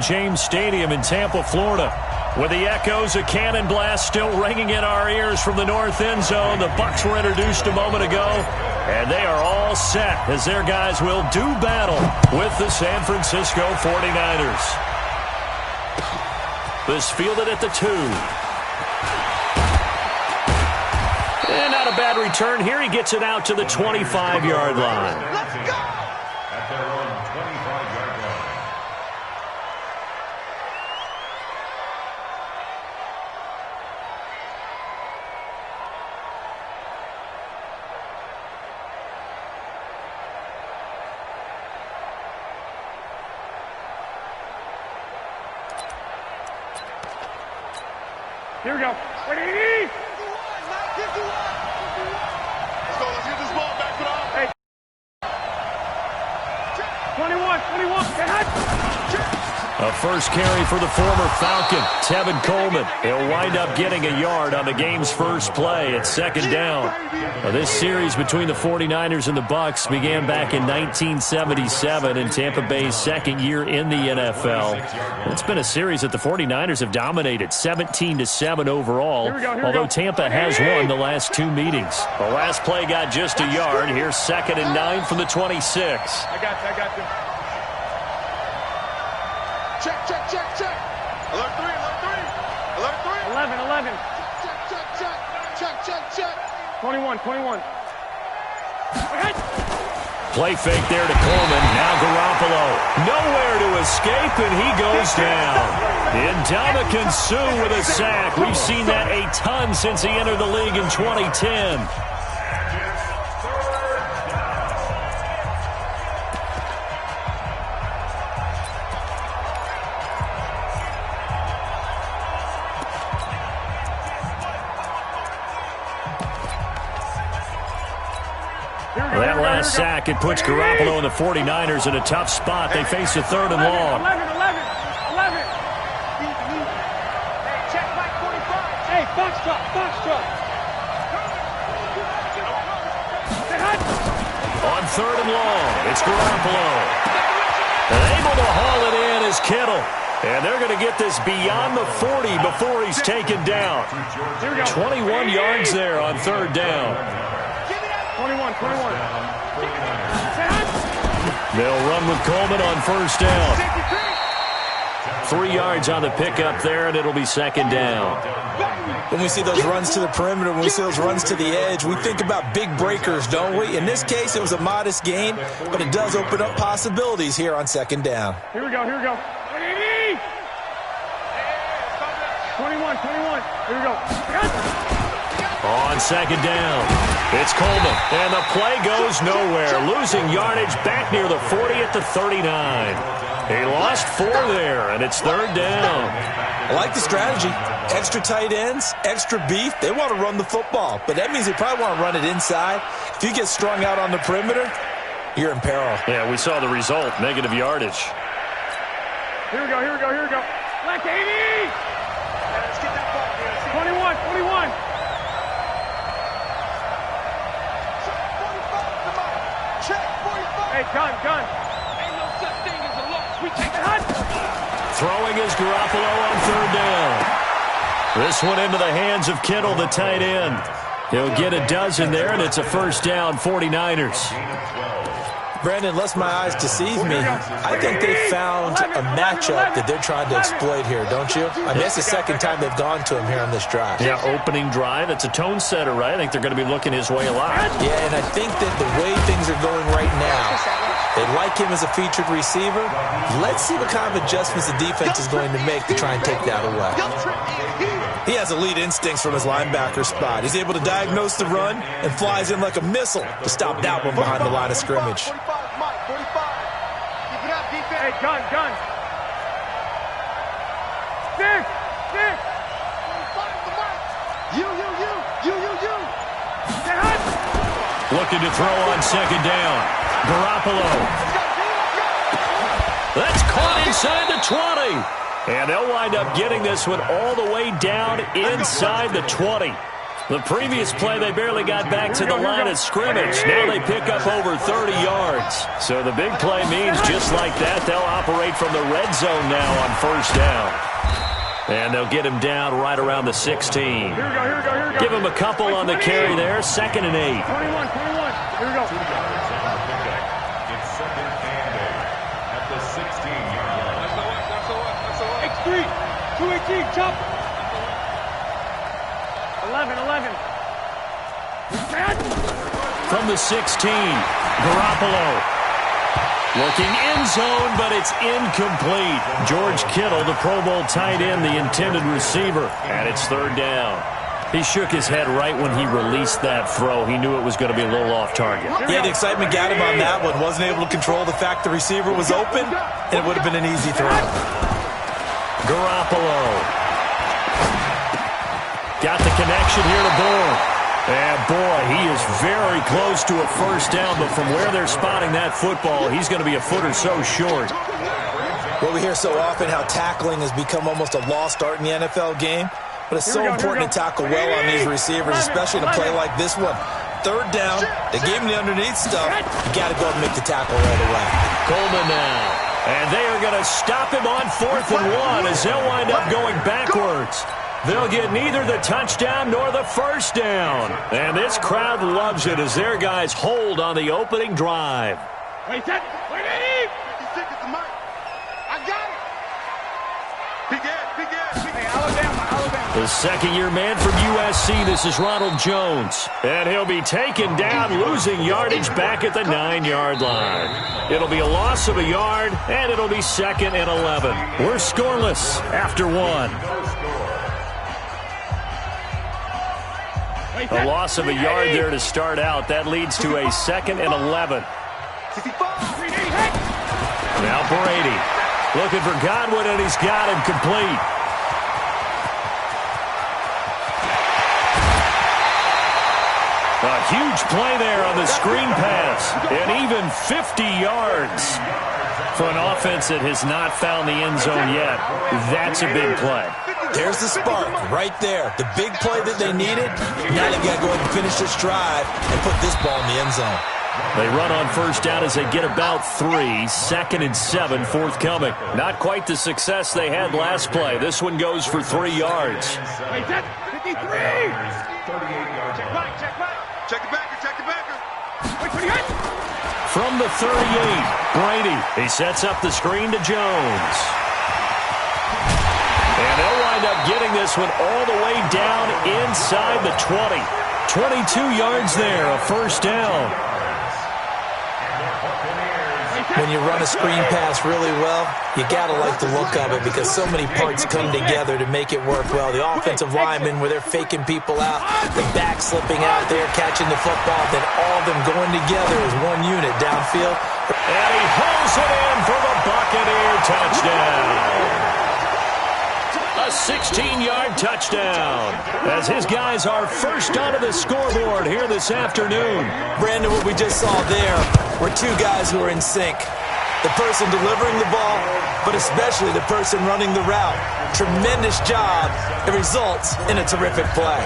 Raymond James Stadium in Tampa, Florida. With the echoes of cannon blast still ringing in our ears from the north end zone, the Bucs were introduced a moment ago, and they are all set as their guys will do battle with the San Francisco 49ers. This fielded at the 2. And not a bad return here. He gets it out to the 25-yard line. Let's go! At their own 25-yard line. Here we go. Ready? Let's get this ball back to the offense. Hey. 21. Get hot. A first carry for the former Falcon, Tevin Coleman. He'll wind up getting a yard on the game's first play at second down. Now, this series between the 49ers and the Bucs began back in 1977 in Tampa Bay's second year in the NFL. It's been a series that the 49ers have dominated, 17-7 overall, although Tampa has won the last 2 meetings. The last play got just a yard. Here's 2nd and 9 from the 26. I got you. Check. Alert 3. 11. Check. 21. Okay. Play fake there to Coleman. Now Garoppolo. Nowhere to escape, and he goes down. Ndamukong Suh with a sack. We've seen that a ton since he entered the league in 2010. That last sack, it puts Garoppolo and the 49ers in a tough spot. They face a 3rd and long. 11. Hey, check Mike 45. Hey, box truck. On 3rd and long, it's Garoppolo. And able to haul it in is Kittle. And they're going to get this beyond the 40 before he's taken down. 21 yards there on 3rd down. 21. They'll run with Coleman on 1st down. 3 yards on the pickup there, and it'll be 2nd down. When we see those runs to the perimeter, when we see those runs to the edge, we think about big breakers, don't we? In this case, it was a modest gain, but it does open up possibilities here on 2nd down. Here we go. 21. Here we go. On 2nd down, it's Coleman, and the play goes nowhere, losing yardage back near the 40 at the 39. He lost 4 there, and it's 3rd down. I like the strategy. Extra tight ends, extra beef. They want to run the football, but that means they probably want to run it inside. If you get strung out on the perimeter, you're in peril. Yeah, we saw the result, negative yardage. Here we go. Black 80. Let's get that ball. 21. Hey, gun. Ain't no such thing as a loss. We take the hot. Throwing is Garoppolo on 3rd down. This one into the hands of Kittle, the tight end. He'll get a dozen there, and it's a 1st down, 49ers. Brandon, lest my eyes deceive me, I think they found a matchup that they're trying to exploit here, don't you? I mean, it's the 2nd time they've gone to him here on this drive. Yeah, opening drive. It's a tone setter, right? I think they're going to be looking his way a lot. Yeah, and I think that the way things are going right now, they like him as a featured receiver. Let's see what kind of adjustments the defense is going to make to try and take that away. He has elite instincts from his linebacker spot. He's able to diagnose the run and flies in like a missile to stop that one behind the line of scrimmage. 45. Keep it up, defense. Hey, gun. 6. You. Looking to throw on 2nd down. Garoppolo. That's caught inside the 20. And they'll wind up getting this one all the way down inside the 20. The previous play, they barely got back to the line of scrimmage. Now they pick up over 30 yards. So the big play means just like that, they'll operate from the red zone now on first down. And they'll get him down right around the 16. Give him a couple on the carry there. 2nd and 8. 21. Here we go. It's 2nd and 8 at the 16-yard line. That's the way. X3. 218. Chop. 11. From the 16, Garoppolo. Looking end zone, but it's incomplete. George Kittle, the Pro Bowl tight end, the intended receiver, and it's 3rd down. He shook his head right when he released that throw. He knew it was going to be a little off target. Yeah, the excitement got him on that one. Wasn't able to control the fact the receiver was open, and it would have been an easy throw. Garoppolo. Got the connection here to Bourne. And, boy, he is very close to a first down, but from where they're spotting that football, he's going to be a foot or so short. Well, we hear so often how tackling has become almost a lost art in the NFL game, but it's so important to tackle well on these receivers, especially in a play like this one. 3rd down, they gave him the underneath stuff. You got to go and make the tackle right away. Coleman now. And they are going to stop him on 4th and 1 as they'll wind up going backwards. They'll get neither the touchdown nor the first down. And this crowd loves it as their guys hold on the opening drive. Wait, set. Wait, Eddie. I got it. Hey, Alabama. The second-year man from USC, this is Ronald Jones. And he'll be taken down, losing yardage back at the 9-yard line. It'll be a loss of a yard, and it'll be 2nd and 11. We're scoreless after 1. A loss of a yard there to start out. That leads to a 2nd and 11. Now Brady looking for Godwin, and he's got him complete. A huge play there on the screen pass, and even 50 yards for an offense that has not found the end zone yet. That's a big play. There's the spark right there. The big play that they needed. Now they've got to go ahead and finish this drive and put this ball in the end zone. They run on first down as they get about 3. 2nd and 7 forthcoming. Not quite the success they had last play. This one goes for 3 yards. Wait, set. 53. 38 yards. Check right. Check the backer. Wait, 28. From the 38, Brady. He sets up the screen to Jones. And they'll wind up getting this one all the way down inside the 20. 22 yards there, a first down. When you run a screen pass really well, you got to like the look of it because so many parts come together to make it work well. The offensive linemen, where they're faking people out, the back slipping out there, catching the football, then all of them going together as one unit downfield. And he hauls it in for the Buccaneer touchdown. A 16-yard touchdown as his guys are first onto the scoreboard here this afternoon. Brandon, what we just saw there were 2 guys who are in sync. The person delivering the ball, but especially the person running the route. Tremendous job. It results in a terrific play.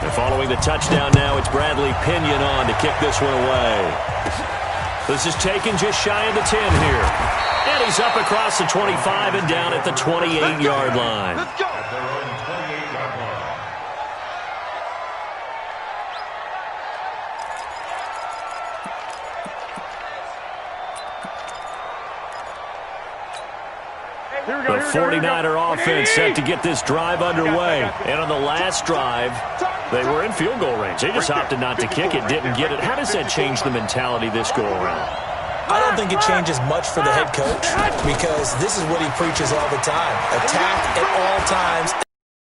And following the touchdown now, it's Bradley Pinion on to kick this one away. This is taken just shy of the 10 here. And he's up across the 25 and down at the 28-yard line. Let's go. At their own 28-yard line. The 49er offense set to get this drive underway. And on the last drive, they were in field goal range. They just opted not to kick it, didn't get it. How does that change the mentality this go around? I don't think it changes much for the head coach because this is what he preaches all the time. Attack at all times,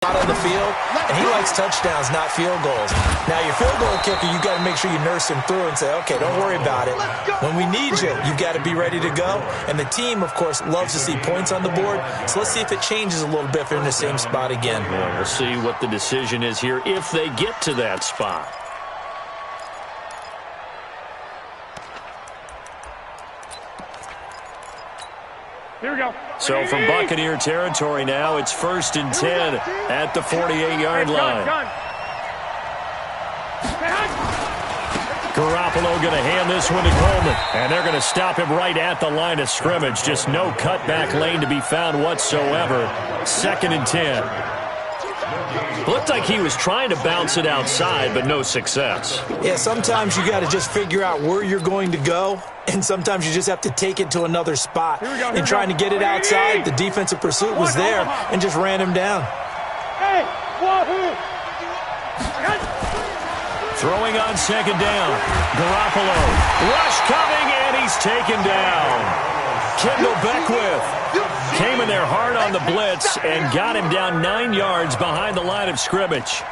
out on the field, and he likes touchdowns, not field goals. Now, your field goal kicker, you got to make sure you nurse him through and say, okay, don't worry about it. When we need you, you've got to be ready to go. And the team, of course, loves to see points on the board. So let's see if it changes a little bit if they're in the same spot again. Well, we'll see what the decision is here if they get to that spot. Here we go. So from Buccaneer territory now, it's 1st and 10 at the 48-yard line. Garoppolo going to hand this one to Coleman. And they're going to stop him right at the line of scrimmage. Just no cutback lane to be found whatsoever. 2nd and 10. Looked like he was trying to bounce it outside, but no success. Yeah, sometimes you got to just figure out where you're going to go, and sometimes you just have to take it to another spot. In trying to get it outside, the defensive pursuit was there and just ran him down. Throwing on 2nd down. Garoppolo. Rush coming, and he's taken down. Kendall Beckwith came in there hard on the blitz and got him down 9 yards behind the line of scrimmage.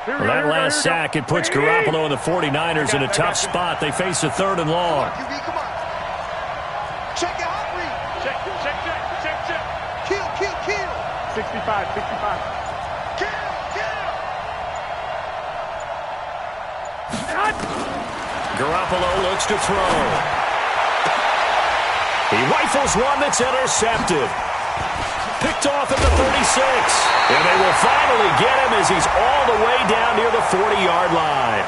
Well, that last sack, it puts Garoppolo and the 49ers in a tough spot. They face a 3rd and long. Come on. Check it out, Reed. Check. Kill. 65. Kill. Garoppolo looks to throw. He rifles one that's intercepted. Picked off at the 36. And they will finally get him as he's all the way down near the 40-yard line.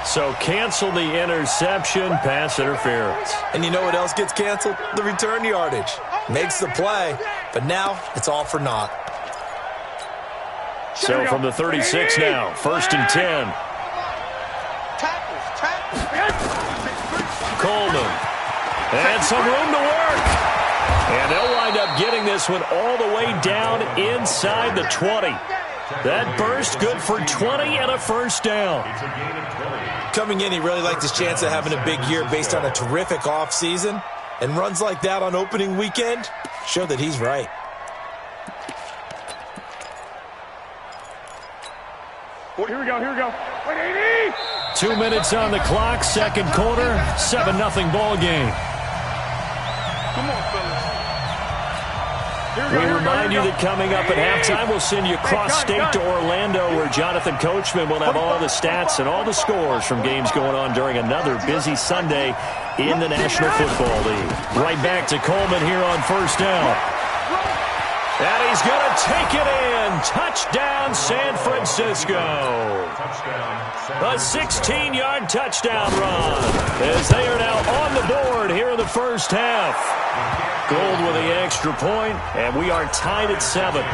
So cancel the interception, pass interference. And you know what else gets canceled? The return yardage. Makes the play, but now it's all for naught. So from the 36 now, 1st and 10. Coleman. And some room to work. And they'll wind up getting this one all the way down inside the 20. That burst good for 20 and a 1st down. Coming in, he really liked his chance of having a big year based on a terrific offseason. And runs like that on opening weekend show that he's right. Here we go. 180. 2 minutes on the clock, 2nd quarter, 7-0 ball game. Come on, fellas. We remind you that coming up at halftime, we'll send you cross-state to Orlando, where Jonathan Coachman will have all the stats and all the scores from games going on during another busy Sunday in the National Football League. Right back to Coleman here on 1st down. And he's going to take it in. Touchdown, San Francisco. A 16-yard touchdown run as they are now on the board here in the 1st half. Gold with the extra point, and we are tied at 7.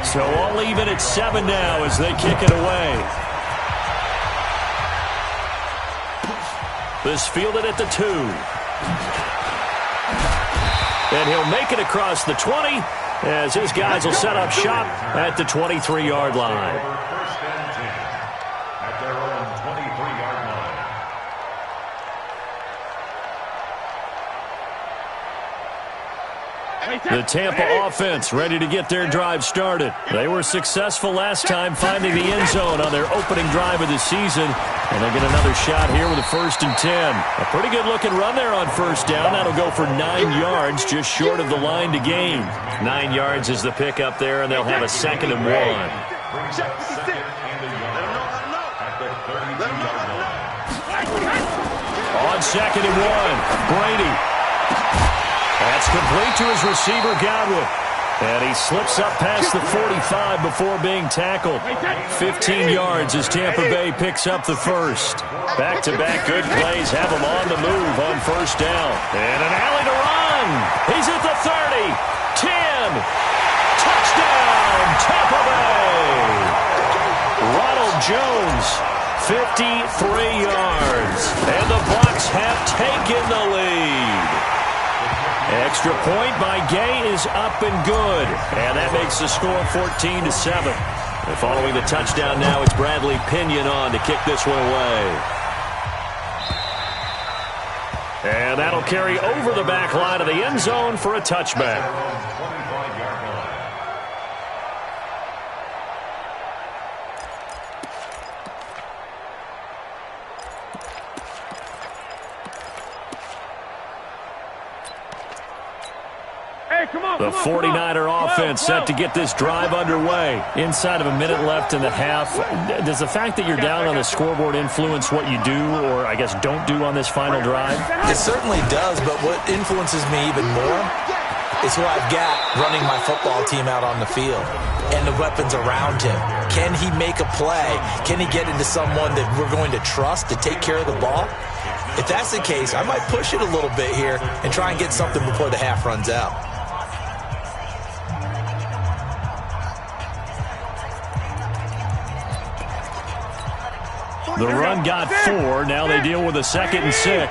So all even at 7 now as they kick it away. This fielded at the 2. And he'll make it across the 20 as his guys will set up shop at the 23-yard line. First and 10 at their own 23-yard line. The Tampa offense ready to get their drive started. They were successful last time finding the end zone on their opening drive of the season. And they get another shot here with a 1st and 10. A pretty good looking run there on 1st down. That'll go for 9 yards, just short of the line to gain. 9 yards is the pickup there, and they'll have a 2nd and 1. Brings up 2nd and a yard at the 32-yard line. On 2nd and 1, Brady. That's complete to his receiver, Godwin. And he slips up past the 45 before being tackled. 15 yards as Tampa Bay picks up the 1st. Back-to-back good plays have him on the move on 1st down. And an alley to run. He's at the 30, 10. Touchdown, Tampa Bay. Ronald Jones, 53 yards. And the Bucs have taken the lead. Extra point by Gay is up and good. And that makes the score 14-7. And following the touchdown now, it's Bradley Pinion on to kick this one away. And that'll carry over the back line of the end zone for a touchback. 25-yard line. The 49er offense set to get this drive underway. Inside of a minute left in the half. Does the fact that you're down on the scoreboard influence what you do, or I guess don't do on this final drive? It certainly does, but what influences me even more is who I've got running my football team out on the field and the weapons around him. Can he make a play? Can he get into someone that we're going to trust to take care of the ball? If that's the case, I might push it a little bit here and try and get something before the half runs out. The run got 4. Now they deal with a 2nd and 6. Check 25.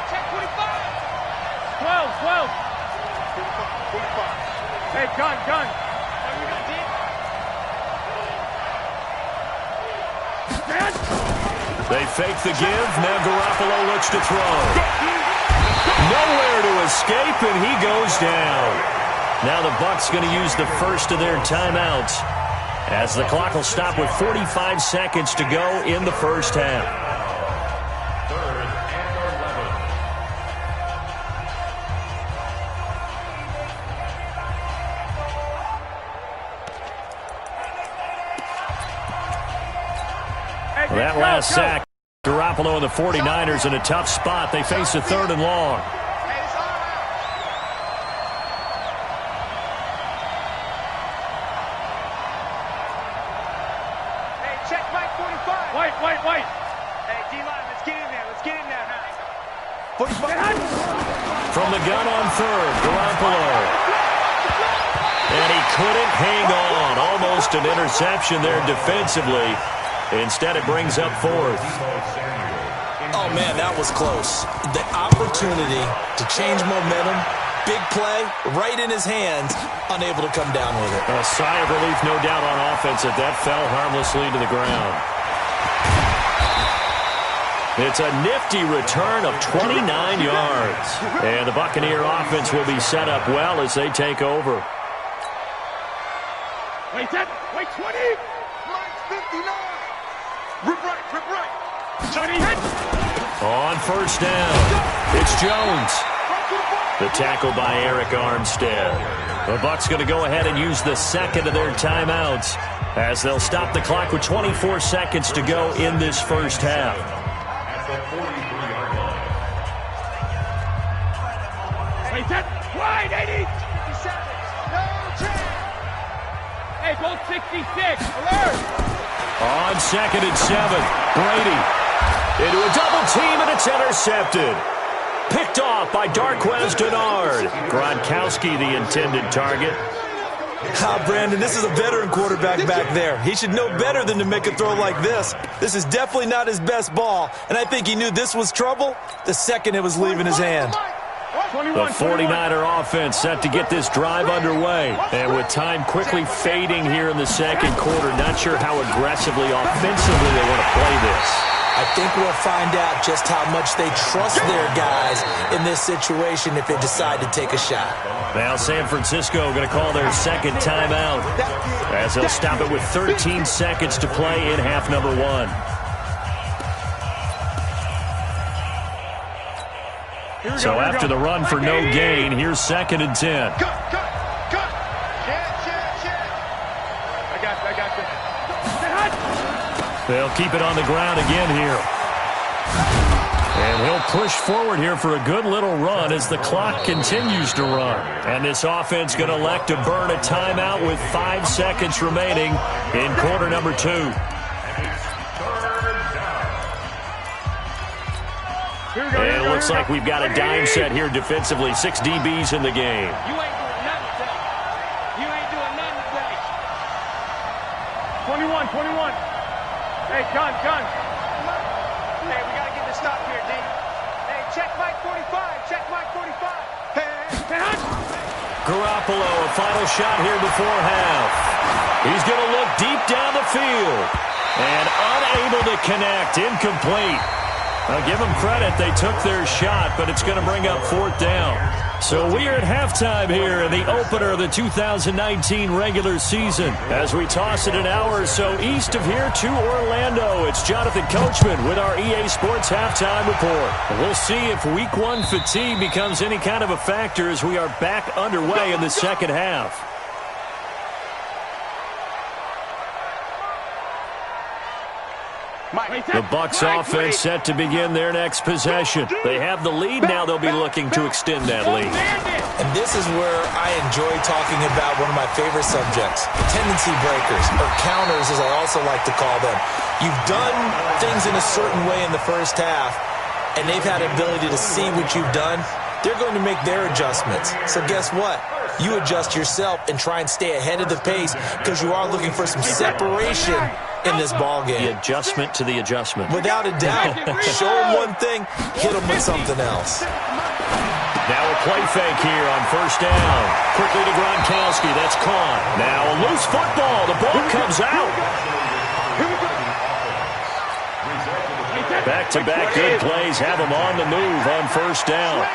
Check 25. 12. Hey, gun. They fake the give. Now Garoppolo looks to throw. Nowhere to escape, and he goes down. Now the Bucs going to use the first of their timeouts, as the clock will stop with 45 seconds to go in the first half. 3rd and 11. Well, that last sack, Garoppolo and the 49ers in a tough spot. They face a 3rd and long. Hey, check Mike 45. White. Hey, D-line, let's get in there. 45. From the gun on 3rd, Garoppolo. And he couldn't hang on. Almost an interception there defensively. Instead, it brings up 4th. Oh, man, that was close. The opportunity to change momentum, big play, right in his hands, unable to come down with it. A sigh of relief, no doubt, on offense if that fell harmlessly to the ground. It's a nifty return of 29 yards. And the Buccaneer offense will be set up well as they take over. Wait 20. Mike 59. Rip right. 20. On first down, it's Jones. The tackle by Eric Armstead. The Bucs going to go ahead and use the 2nd of their timeouts as they'll stop the clock with 24 seconds to go in this first half. At the 43-yard line. Wait 10. Wide 80. 57. No chance. Hey, goal 66. Alert. On 2nd and 7, Brady into a double team, and it's intercepted. Picked off by Darquez Dennard. Gronkowski the intended target. Brandon, this is a veteran quarterback back there. He should know better than to make a throw like this. This is definitely not his best ball, and I think he knew this was trouble the second it was leaving his hand. The 49er offense set to get this drive underway. And with time quickly fading here in the second quarter, not sure how aggressively, offensively they want to play this. I think we'll find out just how much they trust their guys in this situation if they decide to take a shot. Now San Francisco going to call their 2nd timeout as they'll stop it with 13 seconds to play in half number 1. So after the run for no gain, here's 2nd and 10. Cut. Check. I got you. They'll keep it on the ground again here. And he'll push forward here for a good little run as the clock continues to run. And this offense going to elect to burn a timeout with 5 seconds remaining in quarter number 2. And it looks like we've got a dime set here defensively. 6 DBs in the game. You ain't doing nothing today. 21. Hey, gun. Hey, we got to get this stop here, D. Hey, check Mike 45. Hey. Garoppolo, a final shot here before half. He's going to look deep down the field. And unable to connect. Incomplete. I'll give them credit. They took their shot, but it's going to bring up 4th down. So we are at halftime here in the opener of the 2019 regular season. As we toss it an hour or so east of here to Orlando, it's Jonathan Coachman with our EA Sports Halftime Report. We'll see if Week 1 fatigue becomes any kind of a factor as we are back underway in the second half. The Bucs offense set to begin their next possession. They have the lead. Now they'll be looking to extend that lead. And this is where I enjoy talking about one of my favorite subjects, tendency breakers, or counters as I also like to call them. You've done things in a certain way in the first half, and they've had the ability to see what you've done. They're going to make their adjustments. So guess what? You adjust yourself and try and stay ahead of the pace because you are looking for some separation in this ball game. The adjustment to the adjustment. Without a doubt. Show them one thing, hit them with something else. Now a play fake here on first down. Quickly to Gronkowski. That's caught. Now a loose football. The ball comes out. Back-to-back good plays have them on the move on first down.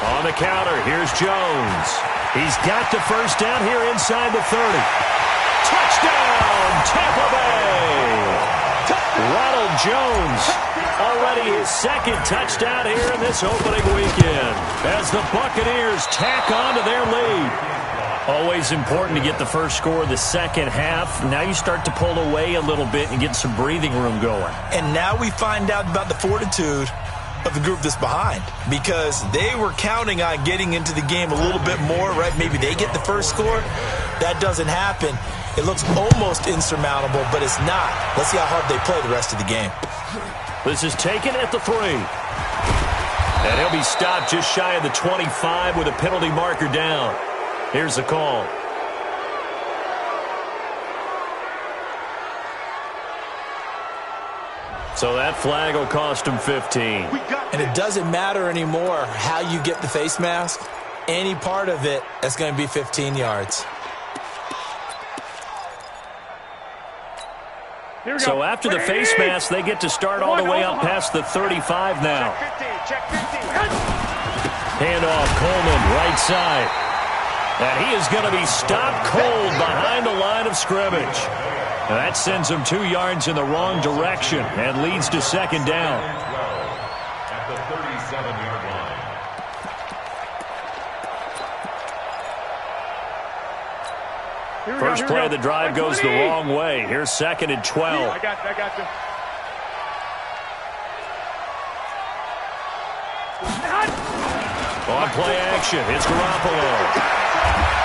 On the counter, here's Jones. He's got the first down here inside the 30. Touchdown, Tampa Bay! Ronald Jones, already his second touchdown here in this opening weekend, as the Buccaneers tack on to their lead. Always important to get the first score of the second half. Now you start to pull away a little bit and get some breathing room going. And now we find out about the fortitude of the group that's behind, because they were counting on getting into the game a little bit more, right? Maybe they get the first score. That doesn't happen. It looks almost insurmountable, but it's not. Let's see how hard they play the rest of the game. This is taken at the 3. And he'll be stopped just shy of the 25 with a penalty marker down. Here's the call. So that flag will cost him 15. And it doesn't matter anymore how you get the face mask. Any part of it, that's going to be 15 yards. So after the face mask, they get to start all the way up past the 35 now. Handoff, Coleman, right side. And he is going to be stopped cold behind the line of scrimmage. And that sends him 2 yards in the wrong direction and leads to second down. At the 37-yard line. First play of the drive goes the wrong way. Here's second and 12. I got you. On play action, it's Garoppolo.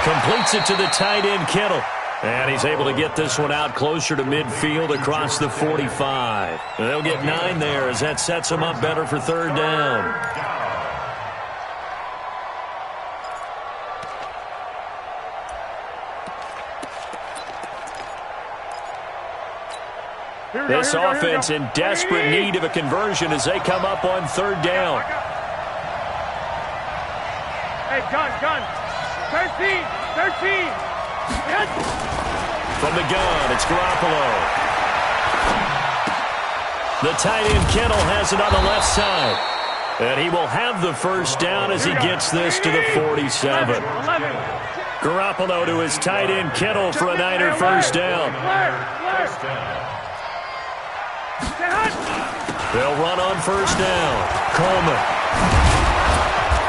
Completes it to the tight end, Kittle. And he's able to get this one out closer to midfield across the 45. They'll get 9 there as that sets them up better for third down. This offense in desperate need of a conversion as they come up on third down. Hey, gun. 13. From the gun, it's Garoppolo. The tight end, Kittle, has it on the left side. And he will have the first down as he gets this to the 47. Garoppolo to his tight end, Kittle, for a Niner first down. They'll run on first down. Coleman.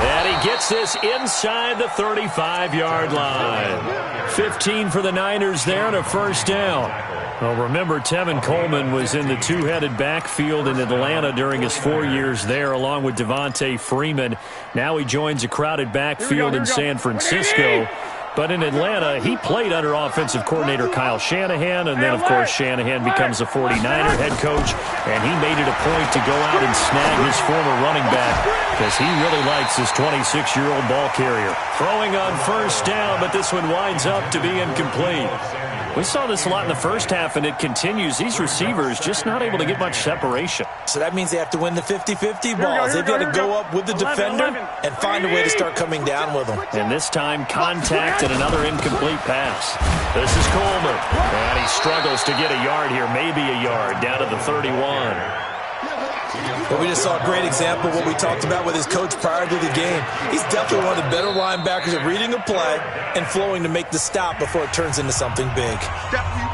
And he gets this inside the 35-yard line. 15 for the Niners there and a first down. Well, remember, Tevin Coleman was in the two-headed backfield in Atlanta during his 4 years there, along with Devontae Freeman. Now he joins a crowded backfield in San Francisco. But in Atlanta, he played under offensive coordinator Kyle Shanahan, and then, of course, Shanahan becomes a 49er head coach, and he made it a point to go out and snag his former running back because he really likes his 26-year-old ball carrier. Throwing on first down, but this one winds up to be incomplete. We saw this a lot in the first half, and it continues. These receivers just not able to get much separation. So that means they have to win the 50-50 balls. They've got to go up with the defender and find a way to start coming down with them. And this time, contact and another incomplete pass. This is Coleman. And he struggles to get a yard here, maybe a yard, down to the 31. Well, we just saw a great example of what we talked about with his coach prior to the game. He's definitely one of the better linebackers at reading a play and flowing to make the stop before it turns into something big.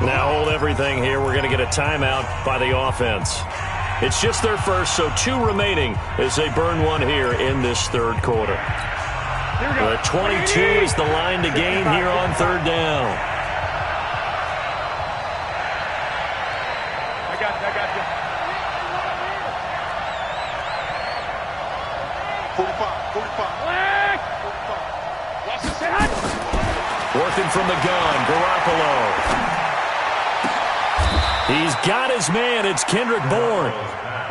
Now hold everything here. We're going to get a timeout by the offense. It's just their first, so 2 remaining as they burn one here in this third quarter. The 22 is the line to gain here on third down. I got you. 45. Watch this hit. Working from the gun, Garoppolo. He's got his man. It's Kendrick Bourne.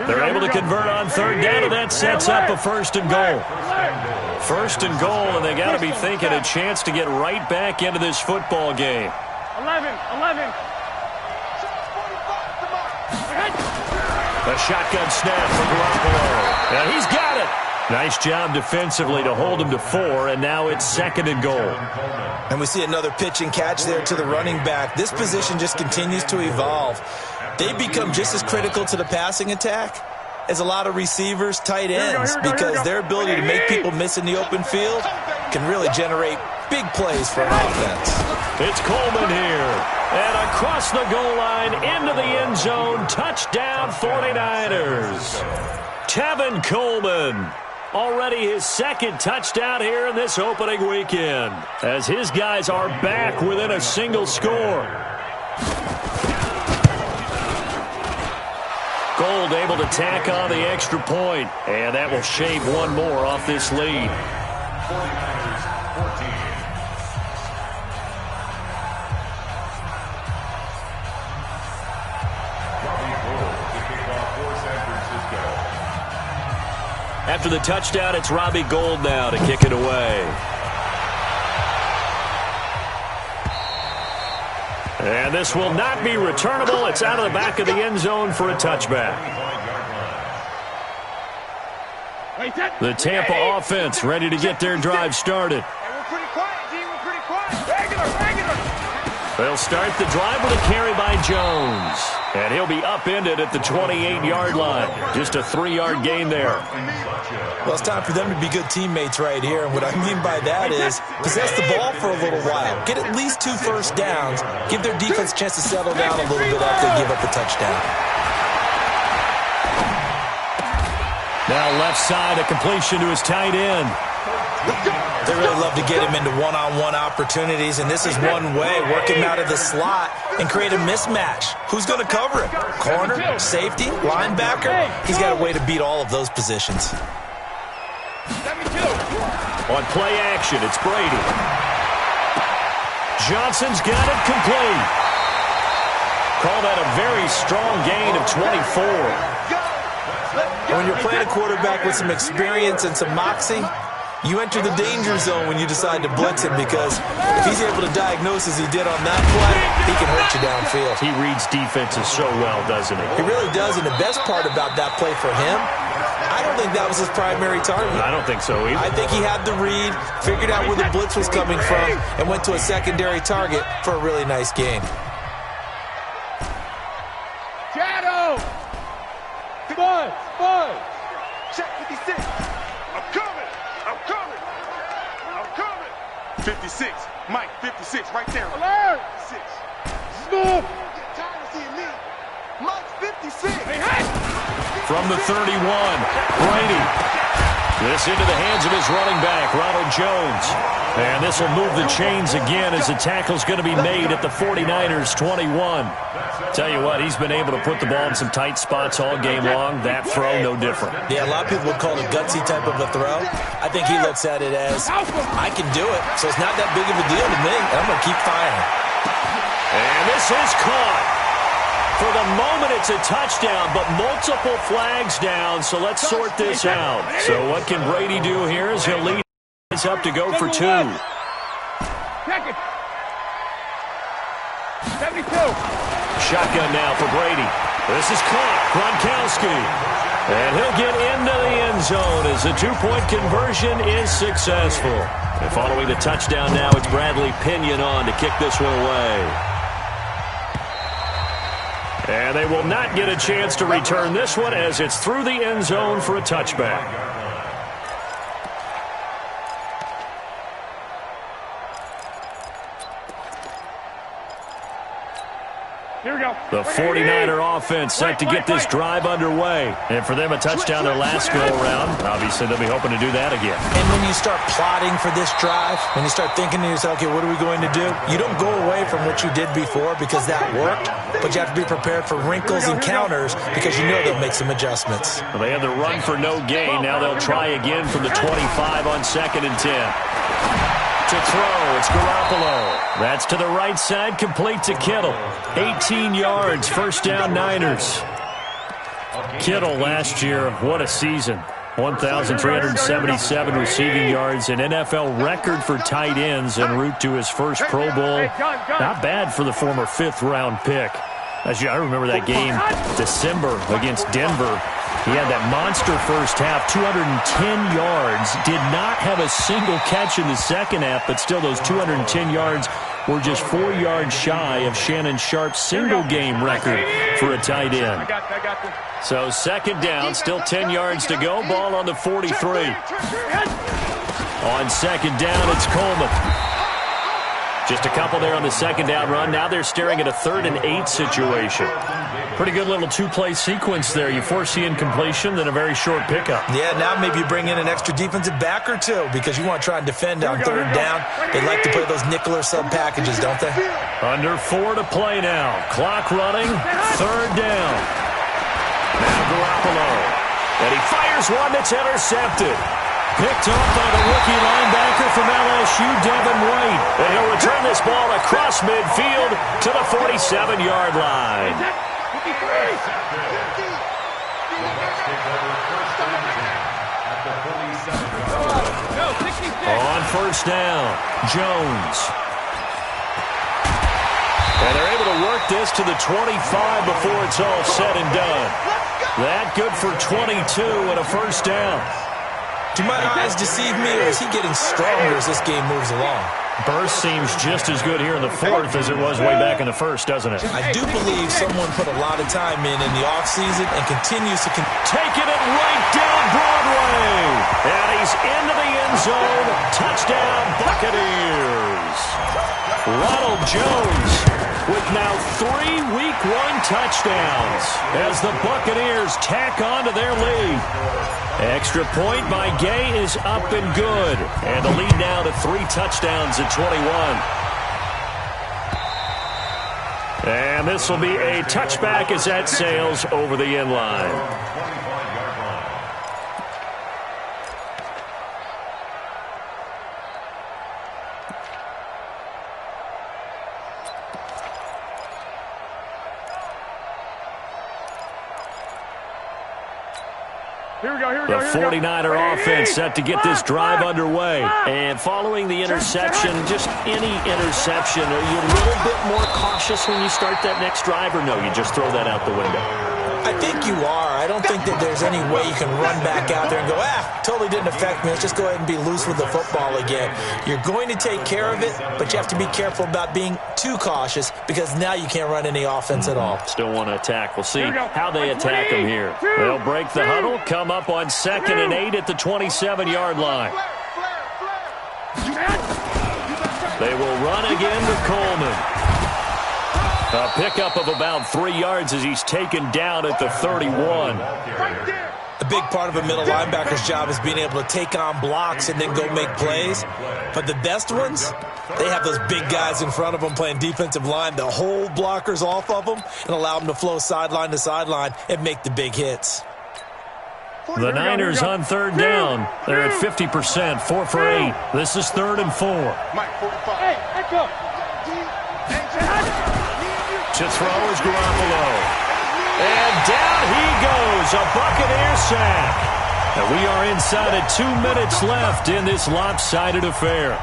They're able to convert on third down, and that sets up a first and goal. First and goal, and they got to be thinking a chance to get right back into this football game. 11. A shotgun snap for Garoppolo. And he's got it. Nice job defensively to hold him to 4, and now it's second and goal. And we see another pitch and catch there to the running back. This position just continues to evolve. They become just as critical to the passing attack as a lot of receivers, tight ends, because their ability to make people miss in the open field can really generate big plays for an offense. It's Coleman here. And across the goal line, into the end zone, touchdown 49ers. Tevin Coleman, already his second touchdown here in this opening weekend, as his guys are back within a single score. Gold able to tack on the extra point, and that will shave one more off this lead. 49ers 14. After the touchdown, it's Robbie Gould now to kick it away. And this will not be returnable. It's out of the back of the end zone for a touchback. The Tampa offense ready to get their drive started. We're pretty quiet, G. We're pretty quiet. Regular. They'll start the drive with a carry by Jones. And he'll be upended at the 28-yard line. Just a 3-yard gain there. Well, it's time for them to be good teammates right here. And what I mean by that is possess the ball for a little while. Get at least 2 first downs. Give their defense a chance to settle down a little bit after they give up the touchdown. Now left side, a completion to his tight end. They really love to get him into one-on-one opportunities, and this is one way. Work him out of the slot and create a mismatch. Who's going to cover him? Corner, safety, linebacker? He's got a way to beat all of those positions. On play action, it's Brady. Johnson's got it complete. Call that a very strong gain of 24. When you're playing a quarterback with some experience and some moxie, you enter the danger zone when you decide to blitz him, because if he's able to diagnose as he did on that play, he can hurt you downfield. He reads defenses so well, doesn't he? He really does, and the best part about that play for him, I don't think that was his primary target. I don't think so either. I think he had the read, figured out where the blitz was coming from, and went to a secondary target for a really nice gain. Shadow! Fun! Check 56. I'm coming! 56. Mike, 56, right there. Alert! 6. Smooth! Get tired of seeing me. Mike's 56. Hey! From the 31, Brady. This into the hands of his running back, Ronald Jones. And this will move the chains again as the tackle's going to be made at the 49ers 21. Tell you what, he's been able to put the ball in some tight spots all game long. That throw, no different. Yeah, a lot of people would call it a gutsy type of a throw. I think he looks at it as, I can do it, so it's not that big of a deal to me, and I'm going to keep firing. And this is caught. For the moment, it's a touchdown, but multiple flags down, so let's sort this out. So what can Brady do here as he'll lead us up to go for 2. Check it. 72. Shotgun now for Brady. This is caught. Gronkowski. And he'll get into the end zone as the 2-point conversion is successful. And following the touchdown now, it's Bradley Pinion on to kick this one away. And they will not get a chance to return this one as it's through the end zone for a touchback. Here we go. The 49er offense set to get this drive underway. And for them, a touchdown their last go-around. Obviously, they'll be hoping to do that again. And when you start plotting for this drive, when you start thinking to yourself, okay, what are we going to do? You don't go away from what you did before because that worked, but you have to be prepared for wrinkles and counters because you know they'll make some adjustments. Well, they had the run for no gain. Now they'll try again from the 25 on 2nd and 10. To throw, it's Garoppolo. That's to the right side, complete to Kittle. 18 yards, first down Niners. Kittle last year, what a season. 1,377 receiving yards, an NFL record for tight ends en route to his first Pro Bowl. Not bad for the former 5th-round pick. I remember that game, December against Denver. He had that monster first half, 210 yards. Did not have a single catch in the second half, but still those 210 yards were just 4 yards shy of Shannon Sharp's single-game record for a tight end. So 2nd down, still 10 yards to go. Ball on the 43. On 2nd down, it's Coleman. Just a couple there on the 2nd down run. Now they're staring at a 3rd and 8 situation. Pretty good little 2-play sequence there. You force the incompletion, then a very short pickup. Yeah, now maybe you bring in an extra defensive back or two because you want to try and defend on 3rd down. They like to play those nickel or sub packages, don't they? Under 4 to play now. Clock running. 3rd down. Now Garoppolo. And he fires one that's intercepted. Picked off by the rookie linebacker from LSU, Devin White. And he'll return this ball across midfield to the 47-yard line. On 1st down, Jones. And they're able to work this to the 25 before it's all said and done. That good for 22 and a 1st down. Do my eyes deceive me, or is he getting stronger as this game moves along? Burst seems just as good here in the 4th as it was way back in the 1st, doesn't it? I do believe someone put a lot of time in the offseason and continues to taking it right down Broadway. And he's into the end zone. Touchdown, Buccaneers. Ronald Jones with now 3 Week 1 touchdowns as the Buccaneers tack on to their lead. Extra point by Gay is up and good. And the lead now to 3 touchdowns at 21. And this will be a touchback as that sails over the end line. The 49er offense set to get this drive underway. And following the interception, just any interception, are you a little bit more cautious when you start that next drive, or no, you just throw that out the window? I think you are. I don't think that there's any way you can run back out there and go, totally didn't affect me. Let's just go ahead and be loose with the football again. You're going to take care of it, but you have to be careful about being too cautious because now you can't run any offense at all. Still want to attack. We'll see how they attack them here. They'll break the huddle, come up on 2nd and 8 at the 27-yard line. They will run again with Coleman. A pickup of about 3 yards as he's taken down at the 31. A big part of a middle linebacker's job is being able to take on blocks and then go make plays. But the best ones, they have those big guys in front of them playing defensive line to hold blockers off of them and allow them to flow sideline to sideline and make the big hits. The Niners on 3rd down. They're at 50%, 4 for 8. This is 3rd and 4. To throw is Garoppolo. And down he goes, a Buccaneer sack. And we are inside of 2 minutes left in this lopsided affair.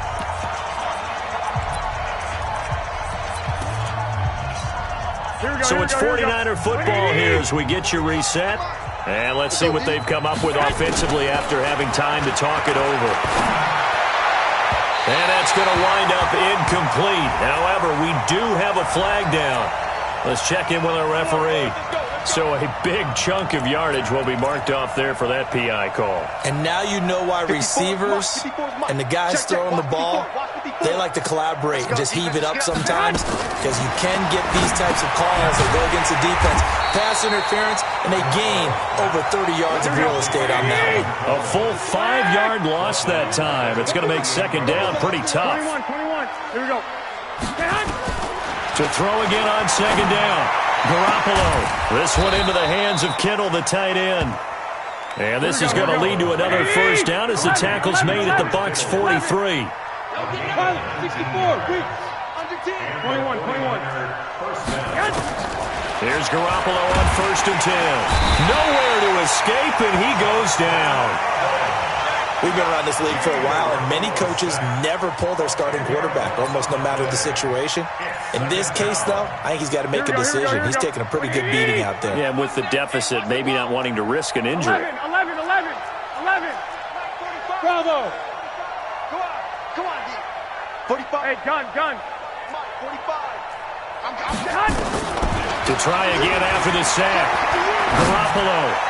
So it's 49er football here as we get you reset. And let's see what they've come up with offensively after having time to talk it over. And that's going to wind up incomplete. However, we do have a flag down. Let's check in with our referee. So a big chunk of yardage will be marked off there for that PI call. And now you know why receivers and the guys throwing the ball, they like to collaborate and just heave it up sometimes, because you can get these types of calls that go against the defense. Pass interference, and they gain over 30 yards of real estate on that one. A full 5-yard loss that time. It's going to make second down pretty tough. 21. Here we go. To throw again on second down. Garoppolo. This one into the hands of Kittle, the tight end. And this is going to lead to another first down as the tackle's made at the Bucs 43. 64. Under 10. 21. Here's Garoppolo on 1st and 10. Nowhere to escape, and he goes down. We've been around this league for a while, and many coaches never pull their starting quarterback, almost no matter the situation. In this case, though, I think he's got to make a decision. He's taking a pretty good beating out there. Yeah, and with the deficit, maybe not wanting to risk an injury. 11. Bravo. Come on, D. 45. Hey, gun. Mike, 45. I'm To try again after the sack. Garoppolo.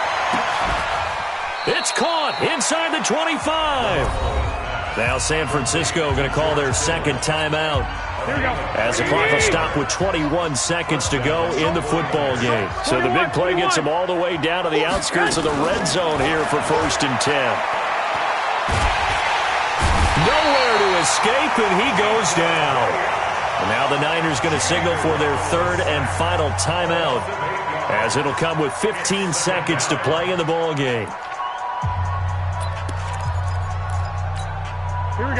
It's caught inside the 25. Now San Francisco going to call their second timeout, as the clock will stop with 21 seconds to go in the football game. So the big play gets them all the way down to the outskirts of the red zone here for 1st and 10. Nowhere to escape, and he goes down. And now the Niners going to signal for their third and final timeout, as it'll come with 15 seconds to play in the ball game.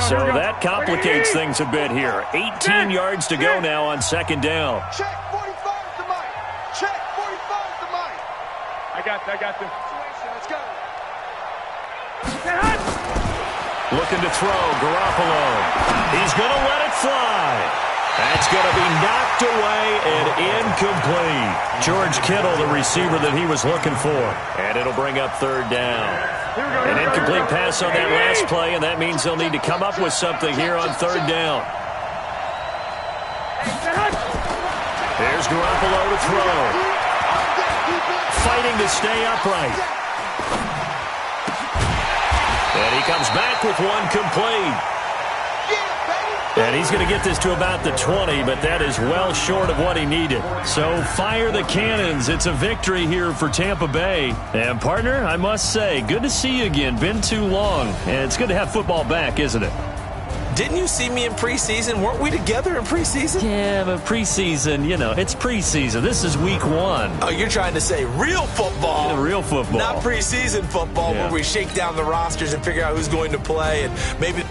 So that complicates things a bit here. 18 yards to go now on second down. Check 45 to Mike. Check 45 to Mike. I got this. Let's go. Looking to throw, Garoppolo. He's going to let it fly. That's going to be knocked away and incomplete. George Kittle, the receiver that he was looking for. And it'll bring up third down. An incomplete pass on that last play, and that means they'll need to come up with something here on third down. There's Garoppolo to throw. Fighting to stay upright. And he comes back with one complete. And he's going to get this to about the 20, but that is well short of what he needed. So fire the cannons. It's a victory here for Tampa Bay. And, partner, I must say, good to see you again. Been too long. And it's good to have football back, isn't it? Didn't you see me in preseason? Weren't we together in preseason? Yeah, but preseason, it's preseason. This is week 1. Oh, you're trying to say real football. Yeah, real football. Not preseason football, where we shake down the rosters and figure out who's going to play and maybe